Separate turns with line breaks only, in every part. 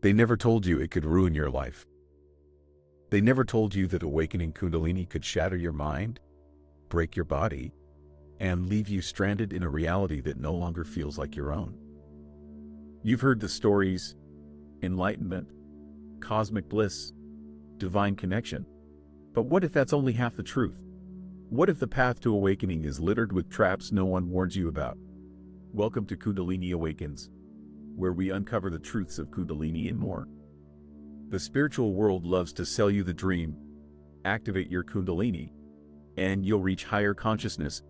They never told you it could ruin your life. They never told you that awakening Kundalini could shatter your mind, break your body, and leave you stranded in a reality that no longer feels like your own. You've heard the stories, enlightenment, cosmic bliss, divine connection. But what if that's only half the truth? What if the path to awakening is littered with traps no one warns you about? Welcome to Kundalini Awakens, where we uncover the truths of Kundalini and more. The spiritual world loves to sell you the dream. Activate your Kundalini, and you'll reach higher consciousness,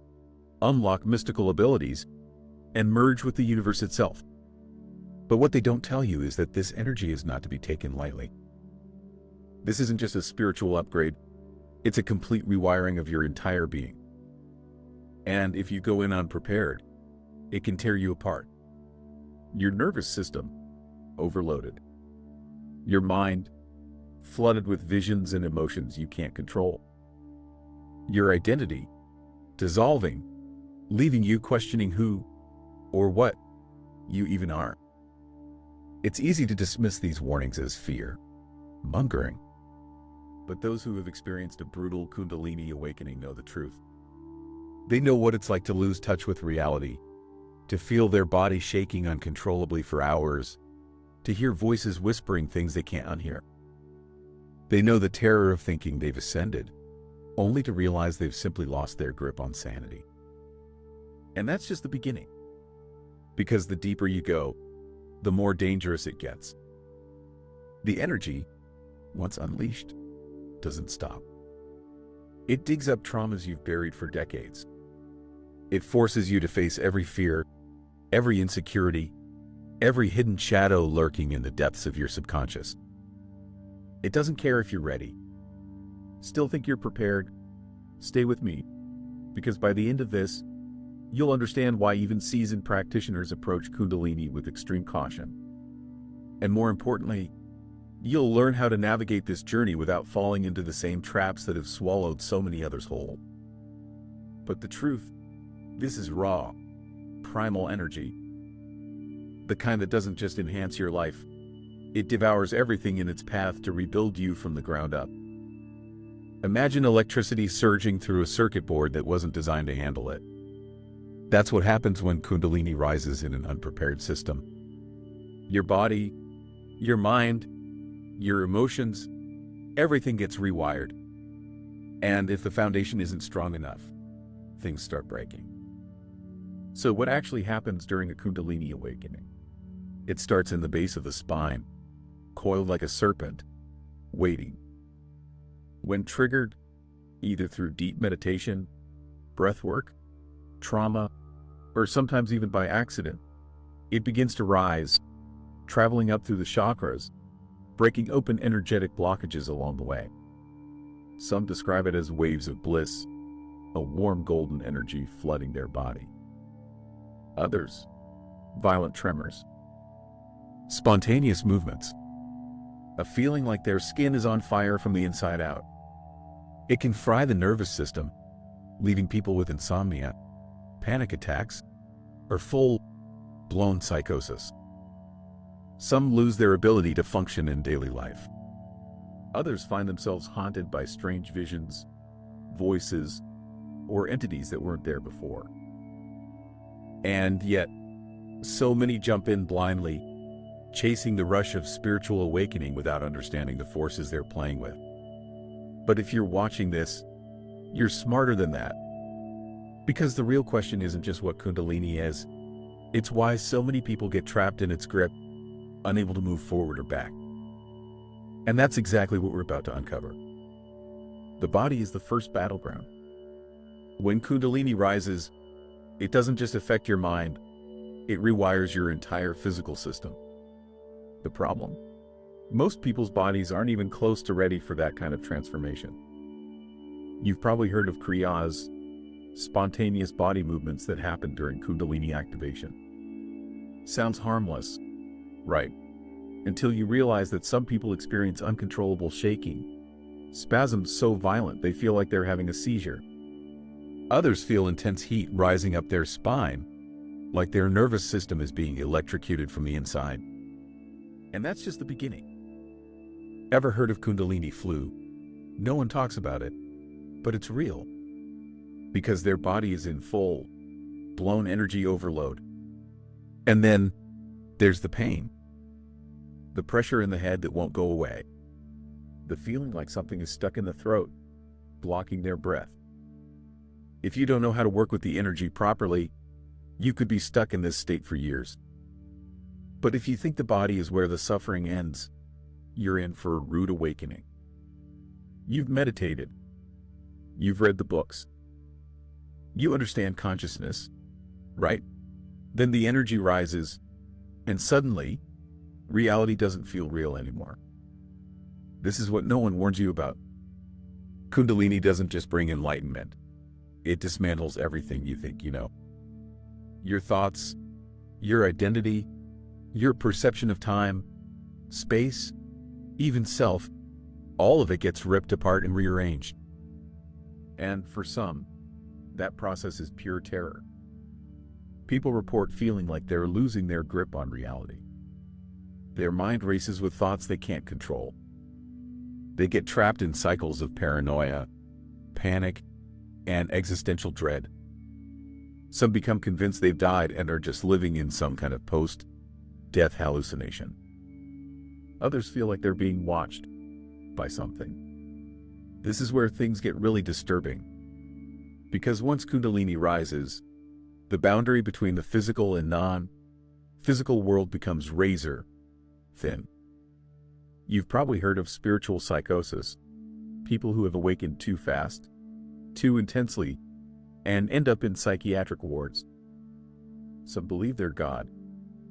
unlock mystical abilities, and merge with the universe itself. But what they don't tell you is that this energy is not to be taken lightly. This isn't just a spiritual upgrade, it's a complete rewiring of your entire being. And if you go in unprepared, it can tear you apart. Your nervous system, overloaded. Your mind, flooded with visions and emotions you can't control. Your identity, dissolving, leaving you questioning who or what you even are. It's easy to dismiss these warnings as fear, mongering. But those who have experienced a brutal Kundalini awakening know the truth. They know what it's like to lose touch with reality, to feel their body shaking uncontrollably for hours, to hear voices whispering things they can't unhear. They know the terror of thinking they've ascended, only to realize they've simply lost their grip on sanity. And that's just the beginning. Because the deeper you go, the more dangerous it gets. The energy, once unleashed, doesn't stop. It digs up traumas you've buried for decades. It forces you to face every fear, every insecurity, every hidden shadow lurking in the depths of your subconscious. It doesn't care if you're ready. Still think you're prepared? Stay with me, because by the end of this, you'll understand why even seasoned practitioners approach Kundalini with extreme caution. And more importantly, you'll learn how to navigate this journey without falling into the same traps that have swallowed so many others whole. But the truth, this is raw, primal energy. The kind that doesn't just enhance your life, it devours everything in its path to rebuild you from the ground up. Imagine electricity surging through a circuit board that wasn't designed to handle it. That's what happens when Kundalini rises in an unprepared system. Your body, your mind, your emotions, everything gets rewired. And if the foundation isn't strong enough, things start breaking. So what actually happens during a Kundalini awakening? It starts in the base of the spine, coiled like a serpent, waiting. When triggered, either through deep meditation, breath work, trauma, or sometimes even by accident, it begins to rise, traveling up through the chakras, breaking open energetic blockages along the way. Some describe it as waves of bliss, a warm golden energy flooding their body. Others, violent tremors, spontaneous movements, a feeling like their skin is on fire from the inside out. It can fry the nervous system, leaving people with insomnia, panic attacks, or full-blown psychosis. Some lose their ability to function in daily life. Others find themselves haunted by strange visions, voices, or entities that weren't there before. And yet, so many jump in blindly, chasing the rush of spiritual awakening without understanding the forces they're playing with. But if you're watching this, you're smarter than that. Because the real question isn't just what Kundalini is, it's why so many people get trapped in its grip, unable to move forward or back. And that's exactly what we're about to uncover. The body is the first battleground. When Kundalini rises, it doesn't just affect your mind, it rewires your entire physical system. The problem? Most people's bodies aren't even close to ready for that kind of transformation. You've probably heard of Kriyas, spontaneous body movements that happen during Kundalini activation. Sounds harmless, right? Until you realize that some people experience uncontrollable shaking, spasms so violent they feel like they're having a seizure. Others feel intense heat rising up their spine, like their nervous system is being electrocuted from the inside. And that's just the beginning. Ever heard of Kundalini flu? No one talks about it, but it's real. Because their body is in full, blown energy overload. And then there's the pain. The pressure in the head that won't go away. The feeling like something is stuck in the throat, blocking their breath. If you don't know how to work with the energy properly, you could be stuck in this state for years. But if you think the body is where the suffering ends, you're in for a rude awakening. You've meditated. You've read the books. You understand consciousness, right? Then the energy rises, and suddenly, reality doesn't feel real anymore. This is what no one warns you about. Kundalini doesn't just bring enlightenment. It dismantles everything you think you know. Your thoughts, your identity, your perception of time, space, even self, all of it gets ripped apart and rearranged. And for some, that process is pure terror. People report feeling like they're losing their grip on reality. Their mind races with thoughts they can't control. They get trapped in cycles of paranoia, panic, and existential dread. Some become convinced they've died and are just living in some kind of post-death hallucination. Others feel like they're being watched by something. This is where things get really disturbing. Because once Kundalini rises, the boundary between the physical and non-physical world becomes razor thin. You've probably heard of spiritual psychosis, people who have awakened too fast, too intensely, and end up in psychiatric wards. Some believe they're God,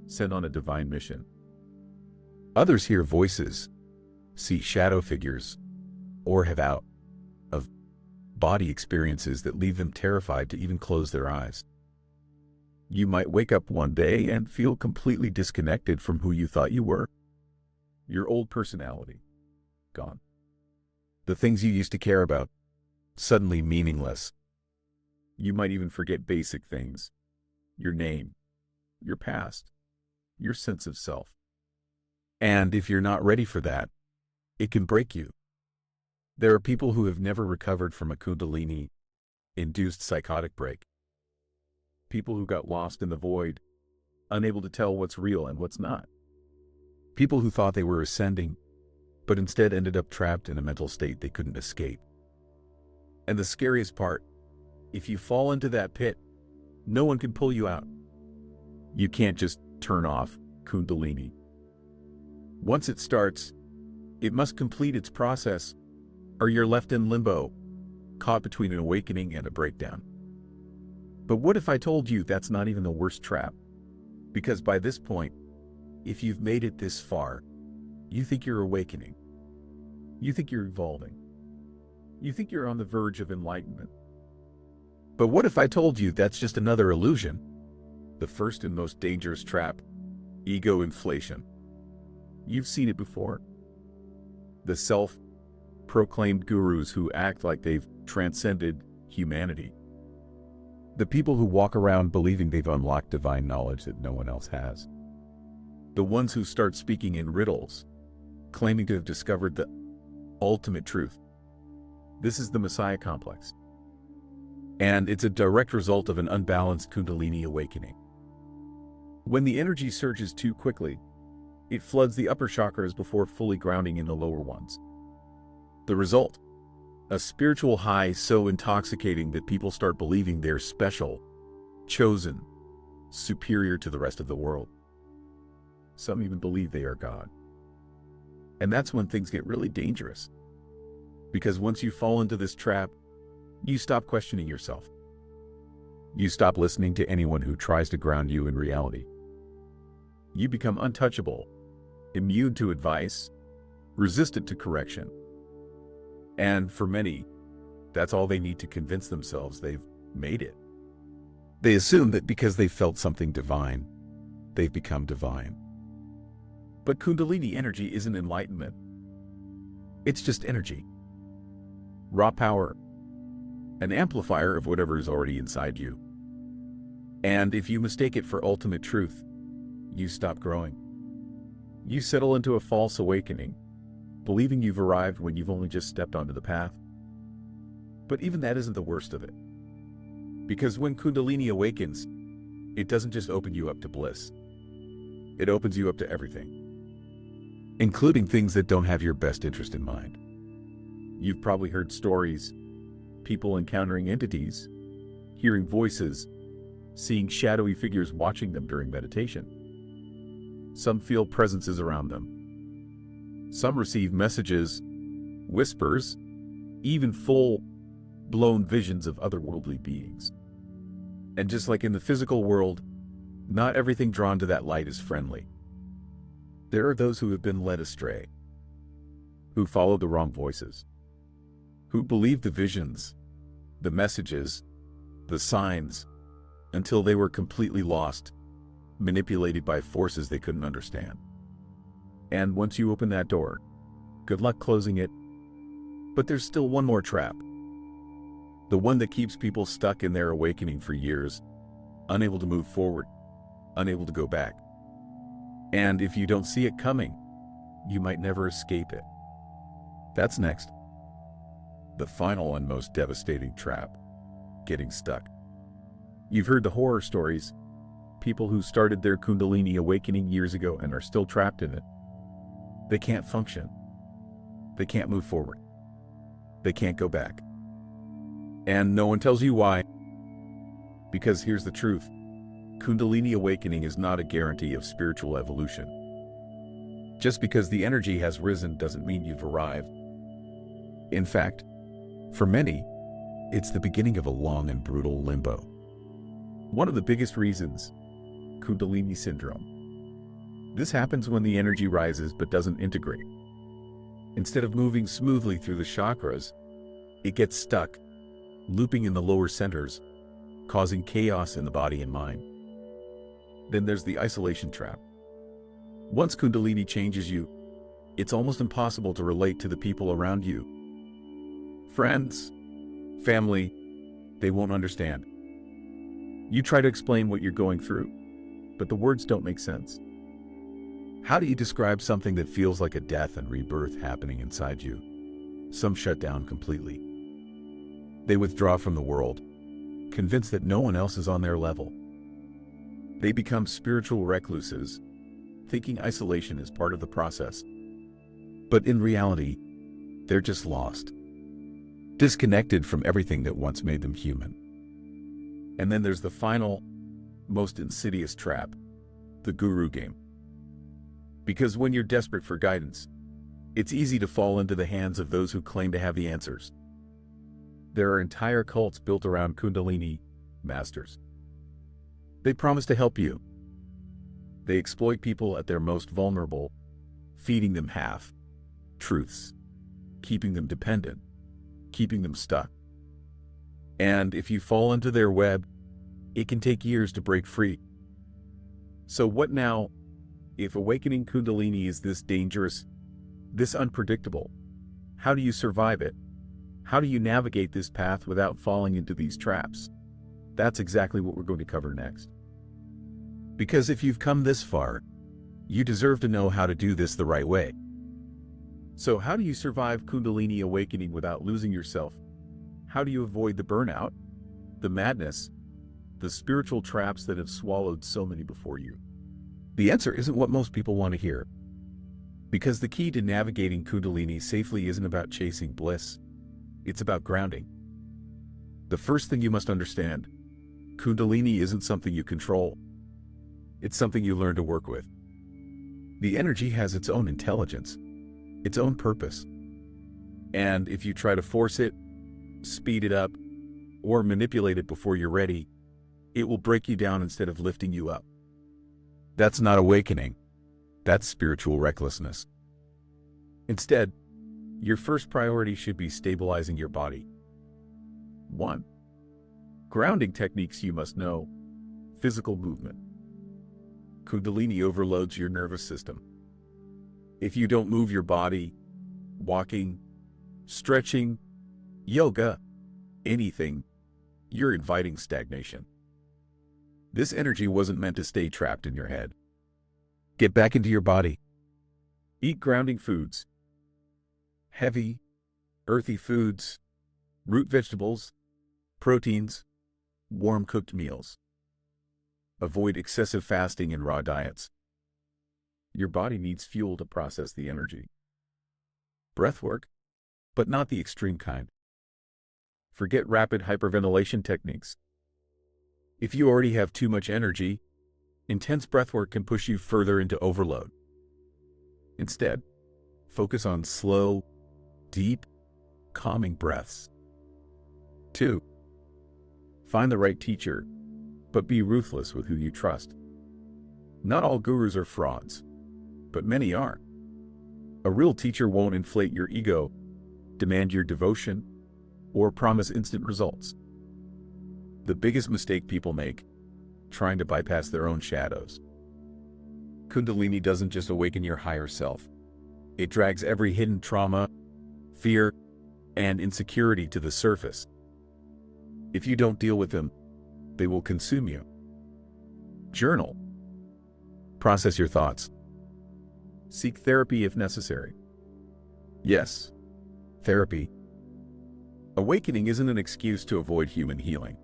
sent on a divine mission. Others hear voices, see shadow figures, or have out-of-body experiences that leave them terrified to even close their eyes. You might wake up one day and feel completely disconnected from who you thought you were. Your old personality, gone. The things you used to care about, suddenly meaningless. You might even forget basic things. Your name, your past, your sense of self. And if you're not ready for that, it can break you. There are people who have never recovered from a Kundalini-induced psychotic break. People who got lost in the void, unable to tell what's real and what's not. People who thought they were ascending, but instead ended up trapped in a mental state they couldn't escape. And the scariest part, if you fall into that pit, no one can pull you out. You can't just turn off Kundalini. Once it starts, it must complete its process, or you're left in limbo, caught between an awakening and a breakdown. But what if I told you that's not even the worst trap? Because by this point, if you've made it this far, you think you're awakening. You think you're evolving. You think you're on the verge of enlightenment. But what if I told you that's just another illusion? The first and most dangerous trap, ego inflation. You've seen it before. The self-proclaimed gurus who act like they've transcended humanity. The people who walk around believing they've unlocked divine knowledge that no one else has. The ones who start speaking in riddles, claiming to have discovered the ultimate truth. This is the Messiah complex. And it's a direct result of an unbalanced Kundalini awakening. When the energy surges too quickly, it floods the upper chakras before fully grounding in the lower ones. The result? A spiritual high so intoxicating that people start believing they're special, chosen, superior to the rest of the world. Some even believe they are God. And that's when things get really dangerous. Because once you fall into this trap, you stop questioning yourself. You stop listening to anyone who tries to ground you in reality. You become untouchable, immune to advice, resistant to correction. And for many, that's all they need to convince themselves they've made it. They assume that because they felt something divine, they've become divine. But Kundalini energy isn't enlightenment. It's just energy. Raw power. An amplifier of whatever is already inside you. And if you mistake it for ultimate truth, you stop growing. You settle into a false awakening, believing you've arrived when you've only just stepped onto the path. But even that isn't the worst of it. Because when Kundalini awakens, it doesn't just open you up to bliss. It opens you up to everything, including things that don't have your best interest in mind. You've probably heard stories, people encountering entities, hearing voices, seeing shadowy figures watching them during meditation. Some feel presences around them. Some receive messages, whispers, even full-blown visions of otherworldly beings. And just like in the physical world, not everything drawn to that light is friendly. There are those who have been led astray, who follow the wrong voices, who believe the visions, the messages, the signs, until they were completely lost, manipulated by forces they couldn't understand. And once you open that door, good luck closing it. But there's still one more trap. The one that keeps people stuck in their awakening for years, unable to move forward, unable to go back. And if you don't see it coming, you might never escape it. That's next. The final and most devastating trap: getting stuck. You've heard the horror stories, people who started their Kundalini awakening years ago and are still trapped in it. They can't function. They can't move forward. They can't go back. And no one tells you why. Because here's the truth. Kundalini awakening is not a guarantee of spiritual evolution. Just because the energy has risen doesn't mean you've arrived. In fact, for many, it's the beginning of a long and brutal limbo. One of the biggest reasons: Kundalini syndrome. This happens when the energy rises but doesn't integrate. Instead of moving smoothly through the chakras, it gets stuck, looping in the lower centers, causing chaos in the body and mind. Then there's the isolation trap. Once Kundalini changes you, it's almost impossible to relate to the people around you. Friends, family, they won't understand. You try to explain what you're going through, but the words don't make sense. How do you describe something that feels like a death and rebirth happening inside you? Some shut down completely. They withdraw from the world, convinced that no one else is on their level. They become spiritual recluses, thinking isolation is part of the process. But in reality, they're just lost, disconnected from everything that once made them human. And then there's the final, most insidious trap: the guru game. Because when you're desperate for guidance, it's easy to fall into the hands of those who claim to have the answers. There are entire cults built around Kundalini masters. They promise to help you. They exploit people at their most vulnerable, feeding them half-truths, keeping them dependent, keeping them stuck. And if you fall into their web, it can take years to break free. So what now, if awakening Kundalini is this dangerous, this unpredictable? How do you survive it? How do you navigate this path without falling into these traps? That's exactly what we're going to cover next. Because if you've come this far, you deserve to know how to do this the right way. So how do you survive Kundalini awakening without losing yourself? How do you avoid the burnout, the madness, the spiritual traps that have swallowed so many before you? The answer isn't what most people want to hear. Because the key to navigating Kundalini safely isn't about chasing bliss. It's about grounding. The first thing you must understand: Kundalini isn't something you control. It's something you learn to work with. The energy has its own intelligence, its own purpose. And if you try to force it, speed it up, or manipulate it before you're ready, it will break you down instead of lifting you up. That's not awakening. That's spiritual recklessness. Instead, your first priority should be stabilizing your body. 1. Grounding techniques you must know. Physical movement. Kundalini overloads your nervous system. If you don't move your body, walking, stretching, yoga, anything, you're inviting stagnation. This energy wasn't meant to stay trapped in your head. Get back into your body. Eat grounding foods, heavy, earthy foods, root vegetables, proteins, warm cooked meals. Avoid excessive fasting and raw diets. Your body needs fuel to process the energy. Breath work, but not the extreme kind. Forget rapid hyperventilation techniques. If you already have too much energy, intense breathwork can push you further into overload. Instead, focus on slow, deep, calming breaths. 2. Find the right teacher, but be ruthless with who you trust. Not all gurus are frauds, but many are. A real teacher won't inflate your ego, demand your devotion, or promise instant results. The biggest mistake people make, trying to bypass their own shadows. Kundalini doesn't just awaken your higher self. It drags every hidden trauma, fear, and insecurity to the surface. If you don't deal with them, they will consume you. Journal. Process your thoughts. Seek therapy if necessary. Yes, therapy. Awakening isn't an excuse to avoid human healing.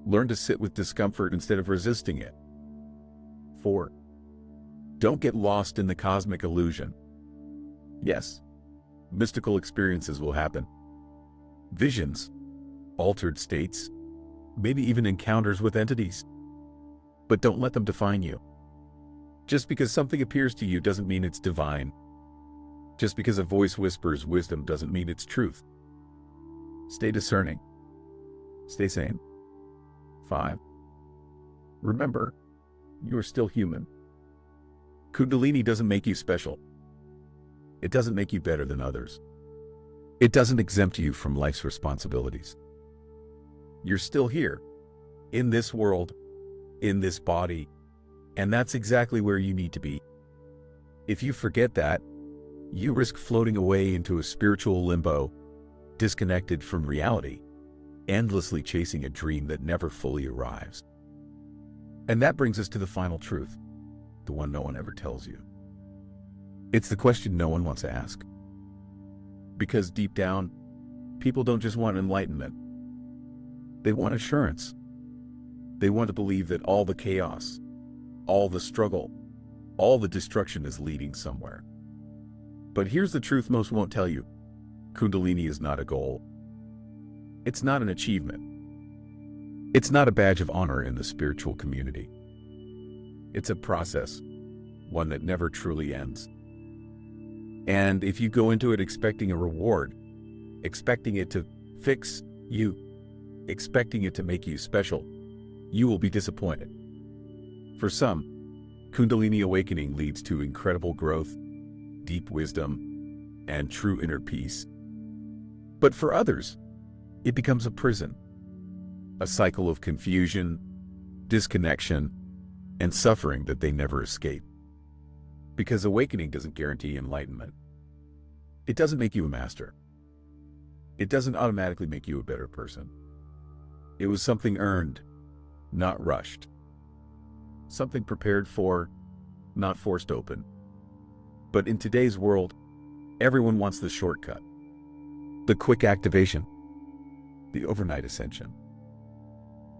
Learn to sit with discomfort instead of resisting it. 4. Don't get lost in the cosmic illusion. Yes, mystical experiences will happen. Visions, altered states, maybe even encounters with entities. But don't let them define you. Just because something appears to you doesn't mean it's divine. Just because a voice whispers wisdom doesn't mean it's truth. Stay discerning. Stay sane. 5. Remember, you are still human. Kundalini doesn't make you special. It doesn't make you better than others. It doesn't exempt you from life's responsibilities. You're still here, in this world, in this body, and that's exactly where you need to be. If you forget that, you risk floating away into a spiritual limbo, disconnected from reality, endlessly chasing a dream that never fully arrives. And that brings us to the final truth, the one no one ever tells you. It's the question no one wants to ask. Because deep down, people don't just want enlightenment. They want assurance. They want to believe that all the chaos, all the struggle, all the destruction is leading somewhere. But here's the truth most won't tell you. Kundalini is not a goal. It's not an achievement. It's not a badge of honor in the spiritual community. It's a process, one that never truly ends. And if you go into it expecting a reward, expecting it to fix you, expecting it to make you special, you will be disappointed. For some, Kundalini awakening leads to incredible growth, deep wisdom, and true inner peace. But for others, it becomes a prison, a cycle of confusion, disconnection, and suffering that they never escape. Because awakening doesn't guarantee enlightenment. It doesn't make you a master. It doesn't automatically make you a better person. It was something earned, not rushed. Something prepared for, not forced open. But in today's world, everyone wants the shortcut, the quick activation, the overnight ascension.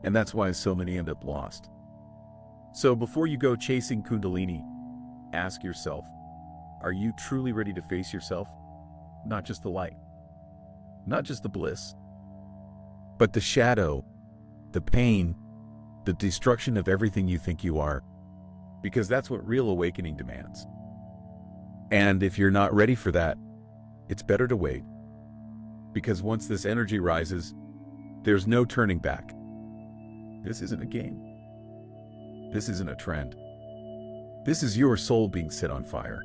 And that's why so many end up lost. So before you go chasing Kundalini, ask yourself, are you truly ready to face yourself? Not just the light, not just the bliss, but the shadow, the pain, the destruction of everything you think you are, because that's what real awakening demands. And if you're not ready for that, it's better to wait, because once this energy rises, there's no turning back. This isn't a game. This isn't a trend. This is your soul being set on fire.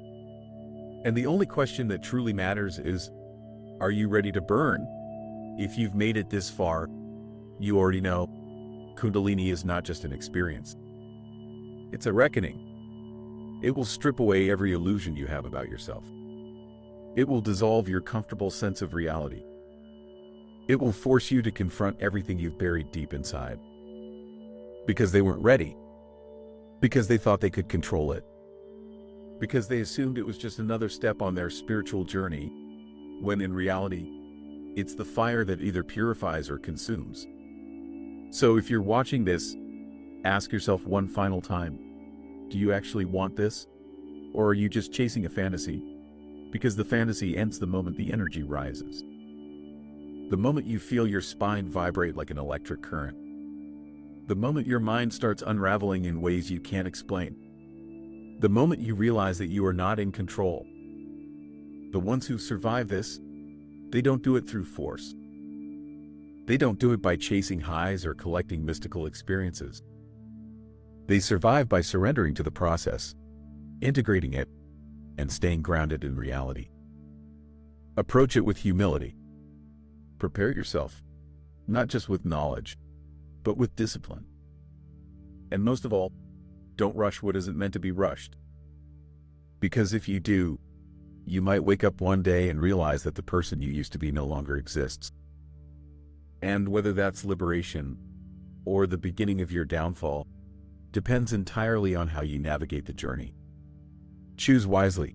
And the only question that truly matters is, are you ready to burn? If you've made it this far, you already know Kundalini is not just an experience. It's a reckoning. It will strip away every illusion you have about yourself. It will dissolve your comfortable sense of reality. It will force you to confront everything you've buried deep inside. Because they weren't ready. Because they thought they could control it. because they assumed it was just another step on their spiritual journey, when in reality, it's the fire that either purifies or consumes. So if you're watching this, ask yourself one final time, do you actually want this? Or are you just chasing a fantasy? Because the fantasy ends the moment the energy rises. The moment you feel your spine vibrate like an electric current. The moment your mind starts unraveling in ways you can't explain. The moment you realize that you are not in control. The ones who survive this, they don't do it through force. They don't do it by chasing highs or collecting mystical experiences. They survive by surrendering to the process, integrating it, and staying grounded in reality. Approach it with humility. Prepare yourself, not just with knowledge, but with discipline. And most of all, don't rush what isn't meant to be rushed. Because if you do, you might wake up one day and realize that the person you used to be no longer exists. And whether that's liberation or the beginning of your downfall depends entirely on how you navigate the journey. Choose wisely.